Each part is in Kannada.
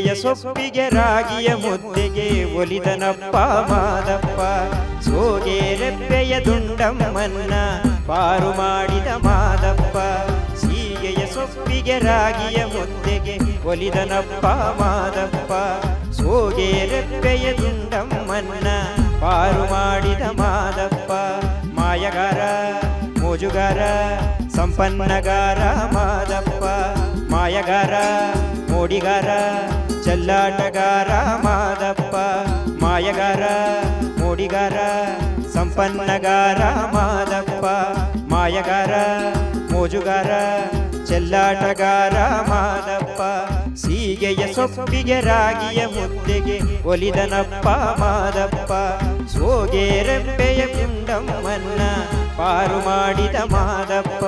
ಸೀಗೆಯ ಸೊಪ್ಪಿಗೆ ರಾಗಿಯ ಮುದ್ದೆಗೆ ಒಲಿದನಪ್ಪ ಮಾದಪ್ಪ. ಸೋಗೆ ರೆಪ್ಪೆಯ ದುಂಡಮ್ಮನ್ನ ಪಾರು ಮಾಡಿದ ಮಾದಪ್ಪ. ಸೀಗೆಯ ಸೊಪ್ಪಿಗೆ ರಾಗಿಯ ಮುದ್ದೆಗೆ ಒಲಿದನಪ್ಪ ಮಾದಪ್ಪ. ಸೋಗೆ ರೆಪ್ಪೆಯ ದುಂಡಮ್ಮನ್ನ ಪಾರು ಮಾಡಿದ ಮಾದಪ್ಪ. ಮಾಯಗಾರ ಮೋಜುಗಾರ ಸಂಪನ್ನಗಾರ ಮಾದಪ್ಪ. ಮಾಯಗಾರ ಮೋಡಿಗಾರ ಚೆಲ್ಲಾಟಗಾರ ಮಾದಪ್ಪ. ಮಾಯಗಾರ ಮೋಡಿಗಾರ ಸಂಪನ್ನಗಾರ ಮಾದಪ್ಪ. ಮಾಯಗಾರ ಮೋಜುಗಾರ ಚೆಲ್ಲಾಟಗಾರ ಮಾದಪ್ಪ. ಸೀಗೆಯ ಸೊಪ್ಪಿಗೆ ರಾಗಿಯ ಮುದ್ದೆಗೆ ಒಲಿದನಪ್ಪ ಮಾದಪ್ಪ. ಸೋಗೆ ರೆಪ್ಪೆಯ ಗುಂಡಮ್ಮನ್ನ ಪಾರು ಮಾಡಿದ ಮಾದಪ್ಪ.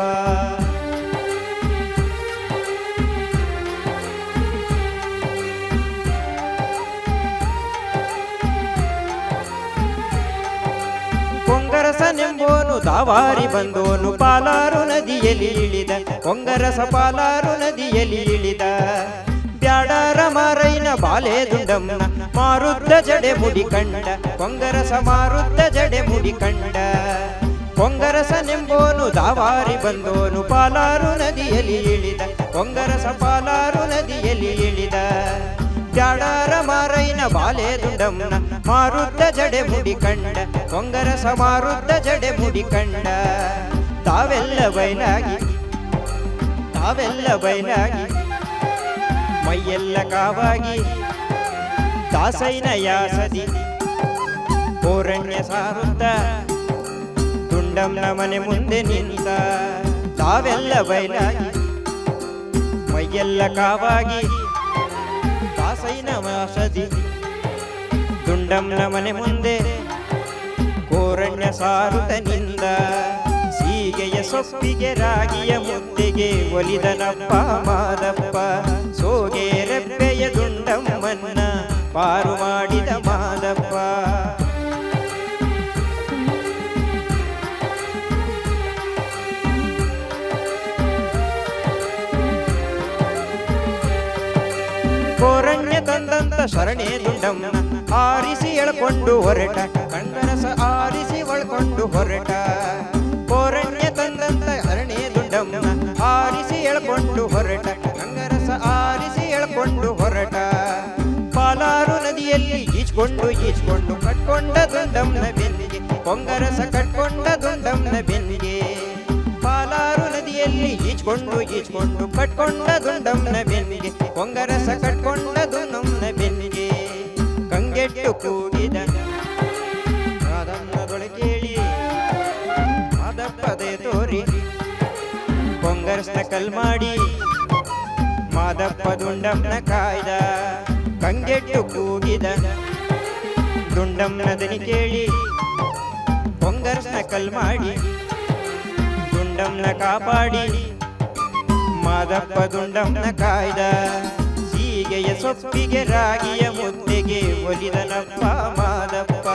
ಕೊಂಗರಸನೆಂಬೋನು ದಾವಾರಿ ಬಂದೋನು ಪಾಲಾರು ನದಿಯಲ್ಲಿ ಇಳಿದ. ಕೊಂಗರಸ ಪಾಲಾರು ನದಿಯಲ್ಲಿ ಇಳಿದ. ಬ್ಯಾಡರ ಮಾರೈನ ಬಾಲೆ ದುಂಡಮ್ಮನ ಮಾರುದ್ದ ಜಡೆ ಮುಡಿ ಕಂಡ. ಕೊಂಗರಸ ಮಾರುದ್ದ ಜಡೆ ಮುಡಿ ಕಂಡ. ಕೊಂಗರಸನೆಂಬೋನು ದಾವಾರಿ ಬಂದೋನು ಪಾಲಾರು ನದಿಯಲ್ಲಿ ಇಳಿದ. ಕೊಂಗರಸ ಪಾಲಾರು ನದಿಯಲ್ಲಿ ಇಳಿದ. ಬ್ಯಾಡರ ಮಾರೈನ ಬಾಲೆ ದುಂಡಮ್ಮನ ಮಾರುದ್ದ ಜಡೆ ಮುಡಿ ಕಂಡ. ಕೊಂಗರಸ ಮಾರುದ್ದ ಜಡೆ ಮುಡಿ ಕಂಡ. ತಾವೆಲ್ಲ ಬಯಲಾಗಿ ತಾವೆಲ್ಲ ಬಯಲಾಗಿ ಮೈಯೆಲ್ಲ ಕಾವಾಗಿ ದಾಸೈನ ಯಾಸದಿ ಕೋರಣ್ಯ ಸಾರುತ್ತ ದುಂಡಮ್ಮನ ಮನೆ ಮುಂದೆ ನಿಂತ. ತಾವೆಲ್ಲ ಬಯಲಾಗಿ ಮೈಯೆಲ್ಲ ಕಾವಾಗಿ ದಾಸೈನ ಯಾಸದಿ ದುಂಡಮ್ಮನ ಮನೆ ಮುಂದೆ ಕೋರಣ್ಯ ಸಾರುತ್ತ ನಿಂದ. ಸೀಗೆಯ ಸೊಪ್ಪಿಗೆ ರಾಗಿಯ ಮುದ್ದೆಗೆ ಒಲಿದನಪ್ಪ ಮಾದಪ್ಪ. ಸೋಗೆ ರೆಪ್ಪೆಯ ದುಂಡಮ್ಮನ್ನ ಪಾರು ಮಾಡಿದ ಮಾದಪ್ಪ. ಕೋರಣ್ಯ ತಂದಂತ ಶರಣೆ ದುಂಡಮ್ಮನ ಆರಿಸಿ ಎಳ್ಕೊಂಡು ಹೊರಟ. ಕಂಗರಸ ಆರಿಸಿ ಒಳ್ಕೊಂಡು ಹೊರಟ. ಕೋರಣ್ಯ ತಂದಂತ ಶರಣೆ ದುಂಡಮ್ಮನ ಆರಿಸಿ ಎಳ್ಕೊಂಡು ಹೊರಟ. ಕಂಗರಸ ಆರಿಸಿ ಎಳ್ಕೊಂಡು ಹೊರಟ. ಪಾಲಾರು ನದಿಯಲ್ಲಿ ಈಚ್ಕೊಂಡು ಕಟ್ಕೊಂಡ ದುಂಡಮ್ಮನ ಬೆನ್ನಿಗೆ. ಕೊಂಗರಸ ಕಟ್ಕೊಂಡ ದುಂಡಮ್ಮನ ಬೆನ್ನಿಗೆ. ಪಾಲಾರು ನದಿಯಲ್ಲಿ ಈಚ್ಕೊಂಡು ಕಟ್ಕೊಂಡ ದುಂಡಮ್ಮನ ಬೆನ್ನಿಗೆ. ಕೊಂಗರಸ ಕಟ್ಕೊಂಡ ದುಂಡಮ್ಮನ ಬೆನ್ನಿಗೆ. ಕಂಗೆಟ್ಟು ಕೂಗಿದ ಮಾದಮ್ಮನದೊಳೆ ಕೇಳಿ ಮಾದಪ್ಪದೇ ತೋರಿ ಕೊಂಗರಸನ ಕಲ್ ಮಾಡಿ ಮಾದಪ್ಪ ದುಂಡಮ್ಮನ ಕಾಯ್ದ. ಕಂಗೆಟ್ಟು ಕೂಗಿದ ದುಂಡಮ್ಮನ ದನಿ ಕೇಳಿ ಕೊಂಗರಸನ ಕಲ್ ಮಾಡಿ ದುಂಡಮ್ಮನ ಕಾಪಾಡಿ ಮಾದಪ್ಪ ದುಂಡಮ್ಮನ ಕಾಯ್ದ. ಸೀಗೆಯ ಸೊಪ್ಪಿಗೆ ರಾಗಿಯ ಮುದ್ದೆಗೆ ಒಲಿದನಪ್ಪ ಮಾದಪ್ಪ.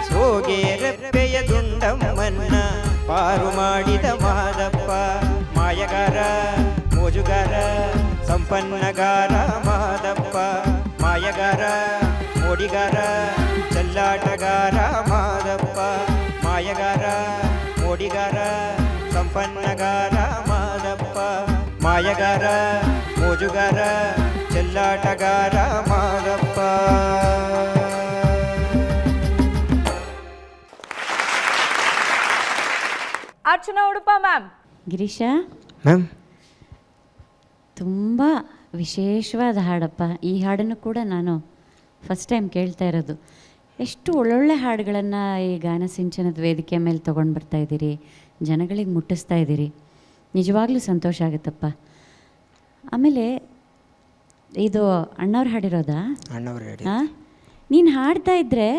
ಸೋಗೆ ರೆಪ್ಪೆಯ ದುಂಡಮ್ಮನ್ನ ಪಾರು ಮಾಡಿದ ಮಾದಪ್ಪ. ಮಾಯಗಾರ ಮೋಜುಗಾರ ಸಂಪನ್ನಗಾರ ಮಾದಪ್ಪ. ಮಾಯಗಾರ ಮೋಡಿಗಾರ ಚೆಲ್ಲಾಟಗಾರ ಮಾದಪ್ಪ. ಮಾಯಗಾರ ಮೋಡಿಗಾರ ಸಂಪನ್ನಗಾರ ಮಾದಪ್ಪ. ಮಾಯಗಾರ ಮೋಜುಗಾರ ಚೆಲ್ಲಾಟಗಾರ ಮಾದಪ್ಪ. ಅರ್ಚನಾ ಉಡುಪ ಮ್ಯಾಮ್. ಗಿರೀಶ ಮ್ಯಾಮ್, ತುಂಬ ವಿಶೇಷವಾದ ಹಾಡಪ್ಪ. ಈ ಹಾಡನ್ನು ಕೂಡ ನಾನು ಫಸ್ಟ್ ಟೈಮ್ ಕೇಳ್ತಾ ಇರೋದು. ಎಷ್ಟು ಒಳ್ಳೊಳ್ಳೆ ಹಾಡುಗಳನ್ನು ಈ ಗಾನ ಸಿಂಚನದ ವೇದಿಕೆ ಮೇಲೆ ತೊಗೊಂಡು ಬರ್ತಾ ಇದ್ದೀರಿ, ಜನಗಳಿಗೆ ಮುಟ್ಟಿಸ್ತಾ ಇದ್ದೀರಿ. ನಿಜವಾಗ್ಲೂ ಸಂತೋಷ ಆಗುತ್ತಪ್ಪ. ಆಮೇಲೆ ಇದು ಅಣ್ಣವ್ರು ಹಾಡಿರೋದಾ? ಹಾಂ, ನೀನು ಹಾಡ್ತಾ ಇದ್ದರೆ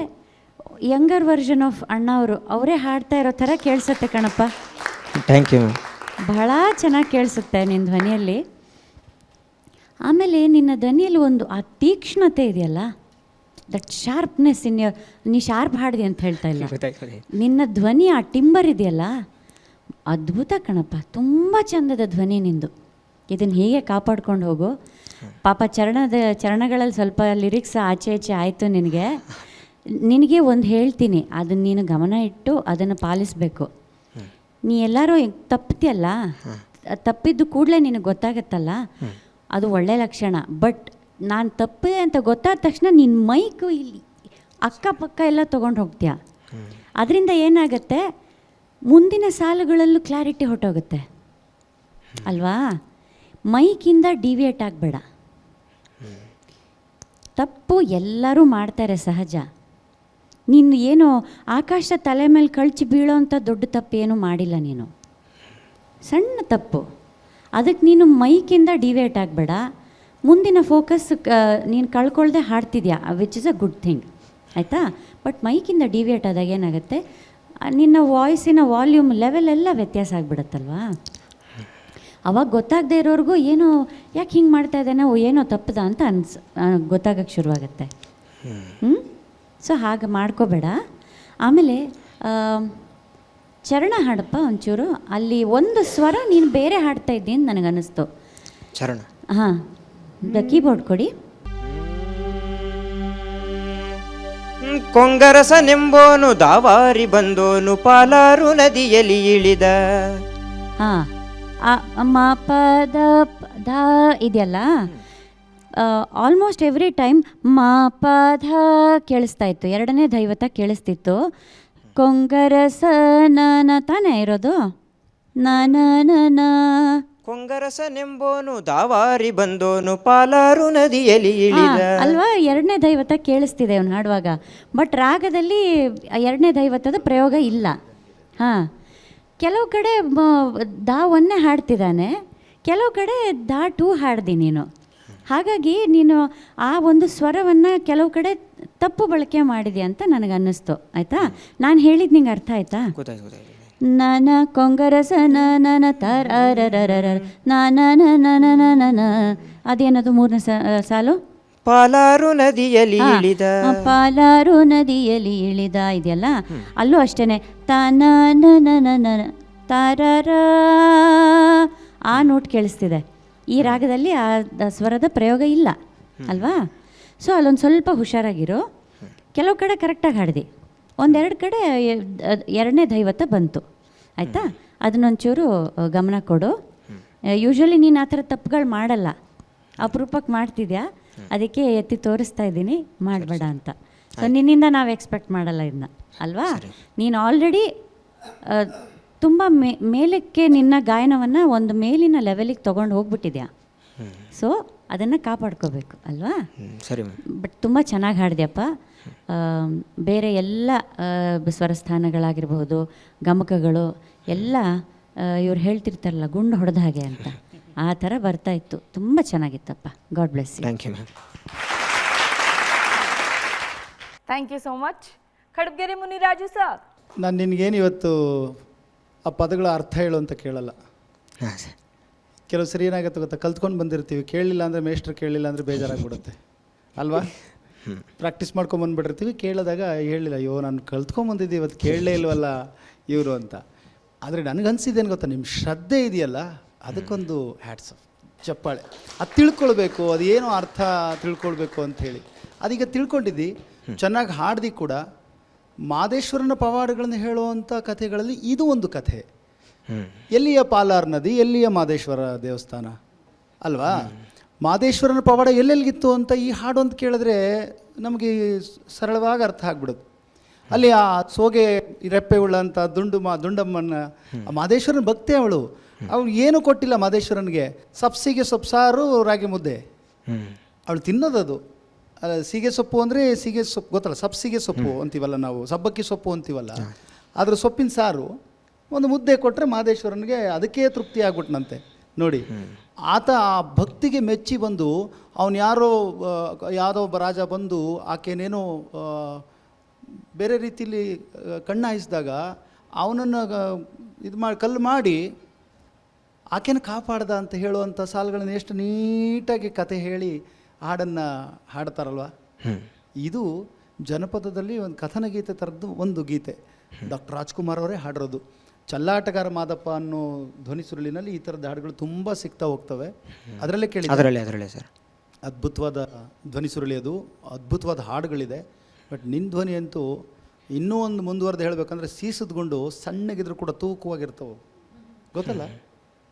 ಯಂಗರ್ ವರ್ಷನ್ ಆಫ್ ಅಣ್ಣವರು ಅವರೇ ಹಾಡ್ತಾ ಇರೋ ಥರ ಕೇಳಿಸುತ್ತೆ ಕಣಪ್ಪ. Thank you. ಬಹಳ ಚೆನ್ನಾಗಿ ಕೇಳಿಸುತ್ತೆ ನಿನ್ನ ಧ್ವನಿಯಲ್ಲಿ. ಆಮೇಲೆ ನಿನ್ನ ಧ್ವನಿಯಲ್ಲಿ ಒಂದು ಆ ತೀಕ್ಷ್ಣತೆ ಇದೆಯಲ್ಲ, ದಟ್ ಶಾರ್ಪ್ನೆಸ್ ಇನ್ ಯೋರ್, ನೀ ಶಾರ್ಪ್ ಹಾಡಿದೆ ಅಂತ ಹೇಳ್ತಾ ಇಲ್ಲ, ನಿನ್ನ ಧ್ವನಿ ಆ ಟಿಂಬರ್ ಇದೆಯಲ್ಲ, ಅದ್ಭುತ ಕಣಪ್ಪ. ತುಂಬ ಚಂದದ ಧ್ವನಿ ನಿಂದು. ಇದನ್ನು ಹೀಗೆ ಕಾಪಾಡ್ಕೊಂಡು ಹೋಗು. ಪಾಪ ಚರಣಗಳಲ್ಲಿ ಸ್ವಲ್ಪ ಲಿರಿಕ್ಸ್ ಆಚೆ ಈಚೆ ಆಯಿತು ನಿನಗೆ ಒಂದು ಹೇಳ್ತೀನಿ, ಅದನ್ನು ನೀನು ಗಮನ ಇಟ್ಟು ಅದನ್ನು ಪಾಲಿಸಬೇಕು. ನೀ ಎಲ್ಲರೂ ತಪ್ಪಿದ್ಯಲ್ಲ, ತಪ್ಪಿದ್ದು ಕೂಡಲೇ ನಿನಗೆ ಗೊತ್ತಾಗತ್ತಲ್ಲ, ಅದು ಒಳ್ಳೆಯ ಲಕ್ಷಣ. ಬಟ್ ನಾನು ತಪ್ಪಿದೆ ಅಂತ ಗೊತ್ತಾದ ತಕ್ಷಣ ನಿನ್ನ ಮೈಕು ಇಲ್ಲಿ ಅಕ್ಕಪಕ್ಕ ಎಲ್ಲ ತೊಗೊಂಡು ಹೋಗ್ತೀಯ. ಅದರಿಂದ ಏನಾಗುತ್ತೆ, ಮುಂದಿನ ಸಾಲುಗಳಲ್ಲೂ ಕ್ಲಾರಿಟಿ ಹೊಟ್ಟೋಗುತ್ತೆ ಅಲ್ವಾ. ಮೈಕಿಂದ ಡಿವಿಯೇಟ್ ಆಗಬೇಡ. ತಪ್ಪು ಎಲ್ಲರೂ ಮಾಡ್ತಾರೆ, ಸಹಜ. ನೀನು ಏನು ಆಕಾಶ ತಲೆ ಮೇಲೆ ಕಳ್ಚಿ ಬೀಳೋ ಅಂಥ ದೊಡ್ಡ ತಪ್ಪು ಏನೂ ಮಾಡಿಲ್ಲ ನೀನು, ಸಣ್ಣ ತಪ್ಪು. ಅದಕ್ಕೆ ನೀನು ಮೈಕಿಂದ ಡಿವೇಟ್ ಆಗಬೇಡ. ಮುಂದಿನ ಫೋಕಸ್ ನೀನು ಕಳ್ಕೊಳ್ದೆ ಹಾಡ್ತಿದ್ಯಾ, which is a good thing, ಆಯಿತಾ. ಬಟ್ ಮೈಕಿಂದ ಡಿವೇಟ್ ಆದಾಗ ಏನಾಗುತ್ತೆ, ನಿನ್ನ ವಾಯ್ಸಿನ ವಾಲ್ಯೂಮ್ ಲೆವೆಲ್ ಎಲ್ಲ ವ್ಯತ್ಯಾಸ ಆಗಿಬಿಡುತ್ತಲ್ವಾ. ಅವಾಗ ಗೊತ್ತಾಗದೇ ಇರೋರಿಗೂ ಏನೋ ಯಾಕೆ ಹಿಂಗೆ ಮಾಡ್ತಾ ಇದ್ದಾನೆ, ಏನೋ ತಪ್ಪದ ಅಂತ ಗೊತ್ತಾಗಕ್ಕೆ ಶುರುವಾಗುತ್ತೆ. ಸೊ ಹಾಗೆ ಮಾಡ್ಕೋಬೇಡ. ಆಮೇಲೆ ಚರಣ ಹಾಡಪ್ಪ ಒಂಚೂರು. ಅಲ್ಲಿ ಒಂದು ಸ್ವರ ನೀನು ಬೇರೆ ಹಾಡ್ತಾ ಇದ್ದೀನಿ ಅಂತ ನನಗನ್ನಿಸ್ತು. ಚರಣ? ಹಾಂ, ಕೀಬೋರ್ಡ್ ಕೊಡಿ. ಕೊಂಗರಸನೆಂಬೋನು ದಾವಾರಿ ಬಂದೋನು ಪಾಲಾರು ನದಿಯಲ್ಲಿ ಇಳಿದ. ಹಾಂ, ಮ ಪ ದ ಧ ಇದೆಯಲ್ಲ, ಆಲ್ಮೋಸ್ಟ್ ಎವ್ರಿ ಟೈಮ್ ಮ ಪ ಧ ಕೇಳಿಸ್ತಾ ಇತ್ತು, ಎರಡನೇ ದೈವತ ಕೇಳಿಸ್ತಿತ್ತು. ಕೊಂಗರಸ ನ ತಾನೇ ಇರೋದು, ನ ಕೊಂಗರಸನೆಂಬೋನು ದಾವಾರಿ ಬಂದೋನು ಪಾಲಾರು ನದಿಯಲ್ಲಿ ಇಳಿದ ಅಲ್ವಾ. ಎರಡನೇ ದೈವತ ಕೇಳಿಸ್ತಿದೆ ಅವನು ಹಾಡುವಾಗ, ಬಟ್ ರಾಗದಲ್ಲಿ ಎರಡನೇ ದೈವತದ ಪ್ರಯೋಗ ಇಲ್ಲ. ಹಾಂ, ಕೆಲವು ಕಡೆ ದಾವನ್ನೇ ಹಾಡ್ತಿದ್ದಾನೆ, ಕೆಲವು ಕಡೆ ದಾ ಟೂ ಹಾಡ್ದಿ ನೀನು. ಹಾಗಾಗಿ ನೀನು ಆ ಒಂದು ಸ್ವರವನ್ನು ಕೆಲವು ಕಡೆ ತಪ್ಪು ಬಳಕೆ ಮಾಡಿದೆ ಅಂತ ನನಗೆ ಅನ್ನಿಸ್ತು, ಆಯಿತಾ. ನಾನು ಹೇಳಿದ್ದು ನಿಂಗೆ ಅರ್ಥ ಆಯ್ತಾ? ನನ ಕೊಂಗರಸ ನನ ತರರರರ ನ ಅದೇನದು ಮೂರನೇ ಸಾಲು? ಪಾಲಾರು ನದಿಯಲ್ಲಿ ಇಳಿದ. ಪಾಲಾರು ನದಿಯಲ್ಲಿ ಇಳಿದ ಇದೆಯಲ್ಲ, ಅಲ್ಲೂ ಅಷ್ಟೇನೆ ತಾನ ತಾರರ ಆ ನೋಟ್ ಕೇಳಿಸ್ತಿದೆ. ಈ ರಾಗದಲ್ಲಿ ಆ ಸ್ವರದ ಪ್ರಯೋಗ ಇಲ್ಲ ಅಲ್ವಾ. ಸೊ ಅಲ್ಲೊಂದು ಸ್ವಲ್ಪ ಹುಷಾರಾಗಿರು. ಕೆಲವು ಕಡೆ ಕರೆಕ್ಟಾಗಿ ಹಾಡಿದೆ, ಒಂದೆರಡು ಕಡೆ ಎರಡನೇ ದೈವತ ಬಂತು, ಆಯಿತಾ. ಅದನ್ನೊಂಚೂರು ಗಮನ ಕೊಡು. ಯೂಶ್ವಲಿ ನೀನು ಆ ಥರ ತಪ್ಪುಗಳು ಮಾಡಲ್ಲ, ಅಪರೂಪಕ್ಕೆ ಮಾಡ್ತಿದ್ಯಾ, ಅದಕ್ಕೆ ಎತ್ತಿ ತೋರಿಸ್ತಾ ಇದ್ದೀನಿ, ಮಾಡಬೇಡ ಅಂತ. ಸೊ ನಿನ್ನಿಂದ ನಾವು ಎಕ್ಸ್ಪೆಕ್ಟ್ ಮಾಡಲ್ಲ ಇದನ್ನ ಅಲ್ವಾ. ನೀನು ಆಲ್ರೆಡಿ ತುಂಬ ಮೇಲಕ್ಕೆ ನಿನ್ನ ಗಾಯನವನ್ನು ಒಂದು ಮೇಲಿನ ಲೆವೆಲಿಗೆ ತೊಗೊಂಡು ಹೋಗ್ಬಿಟ್ಟಿದ್ಯಾ. ಸೊ ಅದನ್ನು ಕಾಪಾಡ್ಕೋಬೇಕು ಅಲ್ವಾ. ಸರಿ. ಬಟ್ ತುಂಬ ಚೆನ್ನಾಗಿ ಹಾಡಿದ್ಯಪ್ಪ. ಬೇರೆ ಎಲ್ಲ ಸ್ವರಸ್ಥಾನಗಳಾಗಿರ್ಬೋದು, ಗಮಕಗಳು ಎಲ್ಲ ಇವ್ರು ಹೇಳ್ತಿರ್ತಾರಲ್ಲ ಗುಂಡು ಹೊಡೆದ ಹಾಗೆ ಅಂತ, ಆ ಥರ ಬರ್ತಾ ಇತ್ತು. ತುಂಬ ಚೆನ್ನಾಗಿತ್ತಪ್ಪ. God bless you. Thank you ma'am. Thank you so much. Khadgeri Muniraju sir, ನಾನು ನಿನಗೇನು ಇವತ್ತು ಆ ಪದಗಳ ಅರ್ಥ ಹೇಳು ಅಂತ ಕೇಳಲ್ಲ. ಹಾಂ ಸರ್. ಕೆಲವು ಸರಿ ಏನಾಗುತ್ತೆ ಗೊತ್ತಾ, ಕಲ್ತ್ಕೊಂಡು ಬಂದಿರ್ತೀವಿ, ಕೇಳಲಿಲ್ಲ ಅಂದರೆ ಮೇಷ್ಟ್ರು ಕೇಳಲಿಲ್ಲ ಅಂದರೆ ಬೇಜಾರಾಗ್ಬಿಡುತ್ತೆ ಅಲ್ವಾ. ಪ್ರಾಕ್ಟೀಸ್ ಮಾಡ್ಕೊಂಬಂದ್ಬಿಟ್ಟಿರ್ತೀವಿ, ಕೇಳಿದಾಗ ಹೇಳಿಲ್ಲ, ಅಯ್ಯೋ ನಾನು ಕಲ್ತ್ಕೊಂಬಂದಿದ್ದೆ ಇವತ್ತು ಕೇಳಲೇ ಇಲ್ವಲ್ಲ ಇವರು ಅಂತ. ಆದರೆ ನನಗನ್ಸಿದ್ದೇನು ಗೊತ್ತಾ, ನಿಮ್ಮ ಶ್ರದ್ಧೆ ಇದೆಯಲ್ಲ ಅದಕ್ಕೊಂದು ಹ್ಯಾಟ್ಸ್ ಆಫ್, ಚಪ್ಪಾಳೆ. ಅದು ತಿಳ್ಕೊಳ್ಬೇಕು, ಅದು ಏನೋ ಅರ್ಥ ತಿಳ್ಕೊಳ್ಬೇಕು ಅಂಥೇಳಿ ಅದೀಗ ತಿಳ್ಕೊಂಡಿದ್ದಿ. ಚೆನ್ನಾಗಿ ಹಾಡ್ದು ಕೂಡ. ಮಾದೇಶ್ವರನ ಪವಾಡಗಳನ್ನು ಹೇಳುವಂಥ ಕಥೆಗಳಲ್ಲಿ ಇದು ಒಂದು ಕಥೆ. ಎಲ್ಲಿಯ ಪಾಲಾರ್ ನದಿ, ಎಲ್ಲಿಯ ಮಾದೇಶ್ವರ ದೇವಸ್ಥಾನ ಅಲ್ವಾ. ಮಾದೇಶ್ವರನ ಪವಾಡ ಎಲ್ಲೆಲ್ಲಿಗಿತ್ತು ಅಂತ ಈ ಹಾಡು ಅಂತ ಕೇಳಿದ್ರೆ ನಮಗೆ ಸರಳವಾಗಿ ಅರ್ಥ ಆಗ್ಬಿಡುತ್ತೆ. ಅಲ್ಲಿ ಆ ಸೋಗೆ ರೆಪ್ಪೆ ಉಳ್ಳಂಥ ದುಂಡಮ್ಮನ ಮಾದೇಶ್ವರನ ಭಕ್ತಿ ಅವಳು ಏನು ಕೊಟ್ಟಿಲ್ಲ ಮಾದೇಶ್ವರನಿಗೆ. ಸಬ್ಸಿಗೆ ಸೊಪ್ಸಾರು ರಾಗಿ ಮುದ್ದೆ ಅವಳು ತಿನ್ನೋದದು. ಸೀಗೆ ಸೊಪ್ಪು ಅಂದರೆ ಸೀಗೆ ಸೊಪ್ಪು ಗೊತ್ತಲ್ಲ, ಸಬ್ಸಿಗೆ ಸೊಪ್ಪು ಅಂತೀವಲ್ಲ ನಾವು, ಸಬ್ಬಕ್ಕಿ ಸೊಪ್ಪು ಅಂತೀವಲ್ಲ, ಅದ್ರ ಸೊಪ್ಪಿನ ಸಾರು ಒಂದು ಮುದ್ದೆ ಕೊಟ್ಟರೆ ಮಾದೇಶ್ವರನಿಗೆ ಅದಕ್ಕೇ ತೃಪ್ತಿ ಆಗ್ಬಿಟ್ನಂತೆ ನೋಡಿ. ಆತ ಆ ಭಕ್ತಿಗೆ ಮೆಚ್ಚಿ ಬಂದು ಅವನು ಯಾವುದೋ ಒಬ್ಬ ರಾಜ ಬಂದು ಆಕೆನೇನೋ ಬೇರೆ ರೀತಿಯಲ್ಲಿ ಕಣ್ಣಾಯಿಸಿದಾಗ ಅವನನ್ನು ಇದು ಮಾಡಿ ಕಲ್ಲು ಮಾಡಿ ಆಕೆನ ಕಾಪಾಡ್ದ ಅಂತ ಹೇಳುವಂಥ ಸಾಲುಗಳನ್ನು ಎಷ್ಟು ನೀಟಾಗಿ ಕತೆ ಹೇಳಿ ಹಾಡನ್ನು ಹಾಡ್ತಾರಲ್ವ. ಇದು ಜನಪದದಲ್ಲಿ ಒಂದು ಕಥನ ಗೀತೆ ಥರದ್ದು ಒಂದು ಗೀತೆ. ಡಾಕ್ಟರ್ ರಾಜ್ಕುಮಾರ್ ಅವರೇ ಹಾಡಿರೋದು. ಚಲ್ಲಾಟಗಾರ ಮಾದಪ್ಪ ಅನ್ನೋ ಧ್ವನಿ ಸುರುಳಿನಲ್ಲಿ ಈ ಥರದ ಹಾಡುಗಳು ತುಂಬ ಸಿಗ್ತಾ ಹೋಗ್ತವೆ. ಅದರಲ್ಲೇ ಕೇಳಿ ಅದರಲ್ಲೇ ಸರ್. ಅದ್ಭುತವಾದ ಧ್ವನಿ ಸುರುಳಿ, ಅದು ಅದ್ಭುತವಾದ ಹಾಡುಗಳಿದೆ. ಬಟ್ ನಿನ್ನ ಧ್ವನಿ ಅಂತೂ ಇನ್ನೂ ಒಂದು ಮುಂದುವರೆದು ಹೇಳಬೇಕಂದ್ರೆ ಸೀಸದ್ಕೊಂಡು ಸಣ್ಣಗಿದ್ರು ಕೂಡ ತೂಕವಾಗಿರ್ತವೆ, ಗೊತ್ತಲ್ಲ?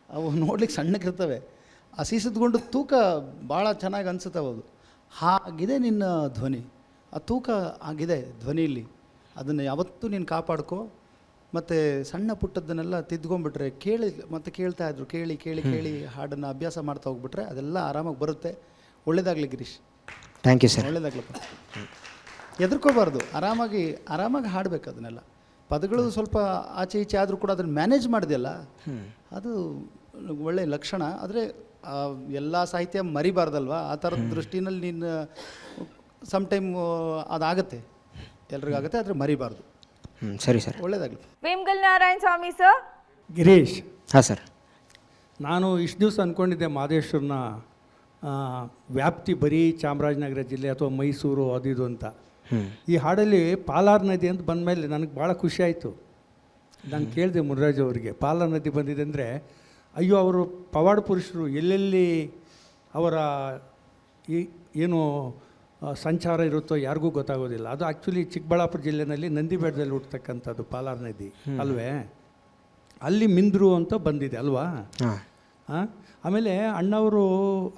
ಅವು ನೋಡ್ಲಿಕ್ಕೆ ಸಣ್ಣಗಿರ್ತವೆ, ಆ ಸೀಸದ್ಕೊಂಡು ತೂಕ ಭಾಳ ಚೆನ್ನಾಗಿ ಅನಿಸುತ್ತವೆ. ಅದು ಹಾಗಿದೆ ನಿನ್ನ ಧ್ವನಿ, ಆ ತೂಕ ಆಗಿದೆ ಧ್ವನಿಯಲ್ಲಿ. ಅದನ್ನು ಯಾವತ್ತೂ ನೀನು ಕಾಪಾಡ್ಕೋ. ಮತ್ತು ಸಣ್ಣ ಪುಟ್ಟದ್ದನ್ನೆಲ್ಲ ತಿದ್ಕೊಂಡ್ಬಿಟ್ರೆ ಮತ್ತೆ ಕೇಳ್ತಾಯಿದ್ರು, ಕೇಳಿ ಹಾಡನ್ನು ಅಭ್ಯಾಸ ಮಾಡ್ತಾ ಹೋಗ್ಬಿಟ್ರೆ ಅದೆಲ್ಲ ಆರಾಮಾಗಿ ಬರುತ್ತೆ. ಒಳ್ಳೇದಾಗಲಿ ಗಿರೀಶ್. Thank you sir. ಒಳ್ಳೇದಾಗ್ಲಪ್ಪ. ಹೆದರ್ಕೋಬಾರ್ದು, ಆರಾಮಾಗಿ ಹಾಡಬೇಕು. ಅದನ್ನೆಲ್ಲ ಪದಗಳು ಸ್ವಲ್ಪ ಆಚೆ ಈಚೆ ಆದರೂ ಕೂಡ ಅದನ್ನು ಮ್ಯಾನೇಜ್ ಮಾಡಿದೆಯಲ್ಲ, ಅದು ಒಳ್ಳೆಯ ಲಕ್ಷಣ. ಆದರೆ ಎಲ್ಲ ಸಾಹಿತ್ಯ ಮರಿಬಾರ್ದಲ್ವ? ಆ ಥರದ ದೃಷ್ಟಿನಲ್ಲಿ ನೀನು ಸಮ್ಟೈಮ್ ಅದಾಗತ್ತೆ, ಎಲ್ರಿಗಾಗತ್ತೆ, ಆದರೆ ಮರಿಬಾರ್ದು. ಸರಿ ಸರ್. ಒಳ್ಳೇದಾಗಲಿ. ವೇಮಗಲ್ ನಾರಾಯಣ್ ಸ್ವಾಮಿ ಸರ್. ಗಿರೀಶ್, ಹಾಂ ಸರ್. ನಾನು ಇಷ್ಟು ದಿವಸ ಅಂದ್ಕೊಂಡಿದ್ದೆ ಮಹದೇಶ್ವರನ ವ್ಯಾಪ್ತಿ ಬರೀ ಚಾಮರಾಜನಗರ ಜಿಲ್ಲೆ ಅಥವಾ ಮೈಸೂರು ಅದು ಅಂತ. ಈ ಹಾಡಲ್ಲಿ ಪಾಲಾರ್ ನದಿ ಅಂತ ಬಂದಮೇಲೆ ನನಗೆ ಭಾಳ ಖುಷಿ ಆಯಿತು. ನಾನು ಕೇಳಿದೆ ಮುನಿರಾಜ್ ಅವರಿಗೆ, ಪಾಲಾರ್ ನದಿ ಬಂದಿದೆ ಅಂದರೆ, ಅಯ್ಯೋ ಅವರು ಪವಾಡ ಪುರುಷರು, ಎಲ್ಲೆಲ್ಲಿ ಅವರ ಏನು ಸಂಚಾರ ಇರುತ್ತೋ ಯಾರಿಗೂ ಗೊತ್ತಾಗೋದಿಲ್ಲ. ಅದು ಆ್ಯಕ್ಚುಲಿ ಚಿಕ್ಕಬಳ್ಳಾಪುರ ಜಿಲ್ಲೆಯಲ್ಲಿ ನಂದಿ ಬೆಟ್ಟದಲ್ಲಿ ಹುಟ್ಟತಕ್ಕಂಥದ್ದು ಪಾಲಾರ್ ನದಿ ಅಲ್ವೇ? ಅಲ್ಲಿ ಮಿಂದ್ರು ಅಂತ ಬಂದಿದೆ ಅಲ್ವಾ? ಆಮೇಲೆ ಅಣ್ಣವರು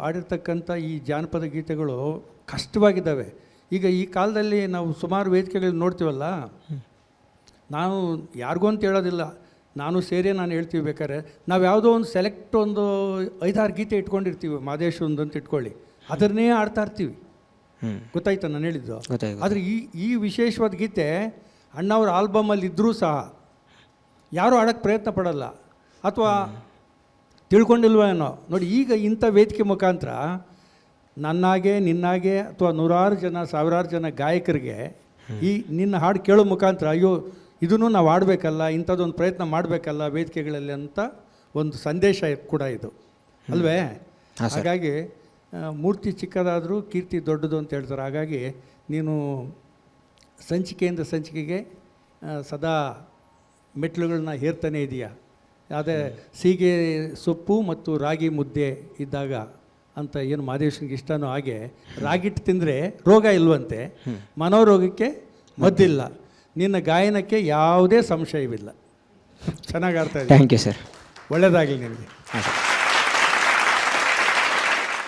ಆಡಿರ್ತಕ್ಕಂಥ ಈ ಜಾನಪದ ಗೀತೆಗಳು ಕಷ್ಟವಾಗಿದ್ದಾವೆ. ಈಗ ಈ ಕಾಲದಲ್ಲಿ ನಾವು ಸುಮಾರು ವೇದಿಕೆಗಳು ನೋಡ್ತೀವಲ್ಲ, ನಾನು ಯಾರಿಗೂ ಅಂತ ಹೇಳೋದಿಲ್ಲ, ನಾನು ಸೇರಿ ನಾನು ಹೇಳ್ತೀವಿ. ಬೇಕಾದ್ರೆ ನಾವು ಯಾವುದೋ ಒಂದು ಸೆಲೆಕ್ಟ್ ಒಂದು 5-6 ಗೀತೆ ಇಟ್ಕೊಂಡಿರ್ತೀವಿ, ಮಹದೇಶ್ವರಂದು ಅಂತ ಇಟ್ಕೊಳ್ಳಿ, ಅದನ್ನೇ ಆಡ್ತಾ ಇರ್ತೀವಿ. ಗೊತ್ತಾಯ್ತಾ ನಾನು ಹೇಳಿದ್ದು? ಆದರೆ ಈ ವಿಶೇಷವಾದ ಗೀತೆ ಅಣ್ಣವ್ರ ಆಲ್ಬಮಲ್ಲಿ ಇದ್ದರೂ ಸಹ ಯಾರೂ ಆಡೋಕ್ಕೆ ಪ್ರಯತ್ನ ಪಡೋಲ್ಲ, ಅಥವಾ ತಿಳ್ಕೊಂಡಿಲ್ವ ಏನೋ. ನೋಡಿ, ಈಗ ಇಂಥ ವೇದಿಕೆ ಮುಖಾಂತರ ನನ್ನಾಗೆ ನಿನ್ನಾಗೆ ಅಥವಾ ನೂರಾರು ಜನ ಸಾವಿರಾರು ಜನ ಗಾಯಕರಿಗೆ ಈ ನಿನ್ನ ಹಾಡು ಕೇಳೋ ಮುಖಾಂತರ, ಅಯ್ಯೋ ಇದನ್ನು ನಾವು ಆಡಬೇಕಲ್ಲ, ಇಂಥದ್ದೊಂದು ಪ್ರಯತ್ನ ಮಾಡಬೇಕಲ್ಲ ವೇದಿಕೆಗಳಲ್ಲಿ ಅಂತ ಒಂದು ಸಂದೇಶ ಕೂಡ ಇದು ಅಲ್ವೇ? ಹಾಗಾಗಿ ಮೂರ್ತಿ ಚಿಕ್ಕದಾದರೂ ಕೀರ್ತಿ ದೊಡ್ಡದು ಅಂತ ಹೇಳ್ತಾರೆ. ಹಾಗಾಗಿ ನೀನು ಸಂಚಿಕೆಯಿಂದ ಸಂಚಿಕೆಗೆ ಸದಾ ಮೆಟ್ಲುಗಳನ್ನ ಹೇರ್ತಾನೆ ಇದೆಯಾ. ಅದೇ ಸೀಗೆ ಸೊಪ್ಪು ಮತ್ತು ರಾಗಿ ಮುದ್ದೆ ಇದ್ದಾಗ ಅಂತ ಏನು ಮಹದೇಶ್ವನಿಗೆ ಇಷ್ಟನೋ ಹಾಗೆ ರಾಗಿಟ್ಟು ತಿಂದರೆ ರೋಗ ಇಲ್ವಂತೆ, ಮನೋರೋಗಕ್ಕೆ ಮದ್ದಿಲ್ಲ. ನಿನ್ನ ಗಾಯನಕ್ಕೆ ಯಾವುದೇ ಸಂಶಯವಿಲ್ಲ. ಚೆನ್ನಾಗಿ ಆಡ್ತಾ ಇದ್ದೀನಿ. Thank you sir. ಒಳ್ಳೆಯದಾಗಲಿ ನಿಮಗೆ.